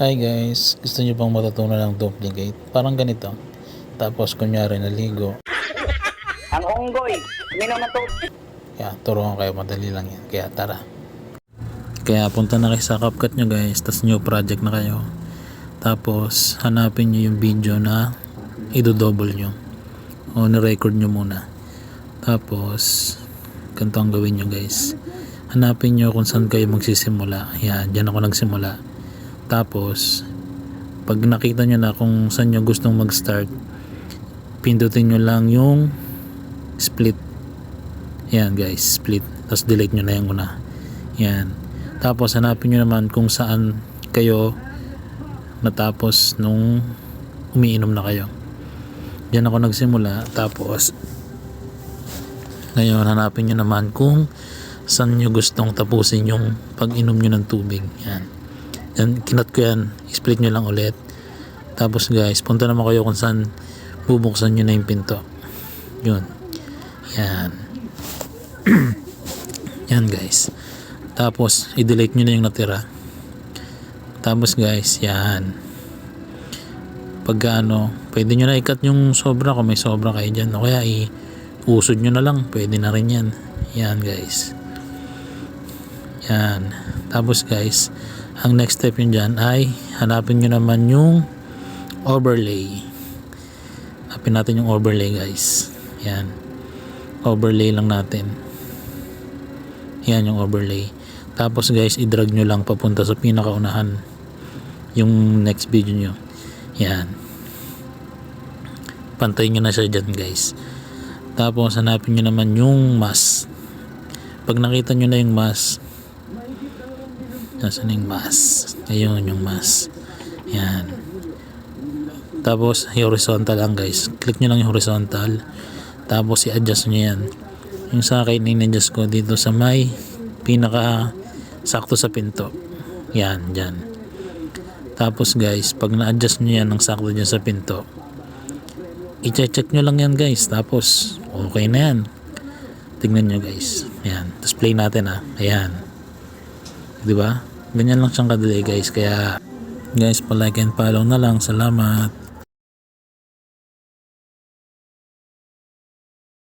Hi guys, gusto niyo bang matutunan ng duplicate? Parang ganito. Tapos kunyari naligo. Ang unggoy, minum na to. Kaya turuan kayo, madali lang yan. Kaya tara. Kaya punta na kayo sa CapCut nyo guys, tas new project na kayo. Tapos hanapin nyo yung video na idodouble nyo. O ni-record nyo muna. Tapos ganito ang gawin nyo guys. Hanapin nyo kung saan kayo magsisimula. Yan, dyan ako nagsimula. Tapos pag nakita nyo na kung saan nyo gustong mag-start, pindutin nyo lang yung split. Yan guys, split. Tapos delete nyo na yung una. Yan. Tapos hanapin nyo naman kung saan kayo natapos nung umiinom na kayo. Diyan ako nagsimula. Tapos ngayon hanapin nyo naman kung saan nyo gustong tapusin yung pag-inom nyo ng tubig. Yan. Yan, kinat ko yan. Split nyo lang ulit. Tapos guys, punta naman kayo kung saan bubuksan nyo na yung pinto. Yun. Yan. Yan guys. Tapos i-delete nyo na yung natira. Tapos guys, yan. Pagka pwede nyo na i-cut yung sobra kung may sobra kayo dyan. O kaya i-usod nyo na lang. Pwede na rin yan. Yan guys. Yan. Tapos guys, ang next step yun dyan ay hanapin nyo naman yung overlay. Hanapin natin yung overlay guys. Yan. Overlay lang natin. Yan yung overlay. Tapos guys, i-drag nyo lang papunta sa pinakaunahan yung next video nyo. Yan. Pantayin nyo na siya dyan guys. Tapos hanapin nyo naman yung mask. Pag nakita nyo na yung mask, nasaan yung mask? Ayun yung mask. Yan. Tapos horizontal lang guys. Click nyo lang yung horizontal. Tapos i-adjust nyo yan. Yung sa akin, in-adjust ko dito sa may pinaka sakto sa pinto. Yan, dyan. Tapos guys, pag na-adjust nyo yan ng sakto dyan sa pinto, i-check nyo lang yan guys. Tapos okay na yan. Tingnan nyo guys. Yan. Tapos play natin Ayan. Diba? Ganyan lang siyang kadali guys. Kaya guys, pa-like and follow na lang. Salamat.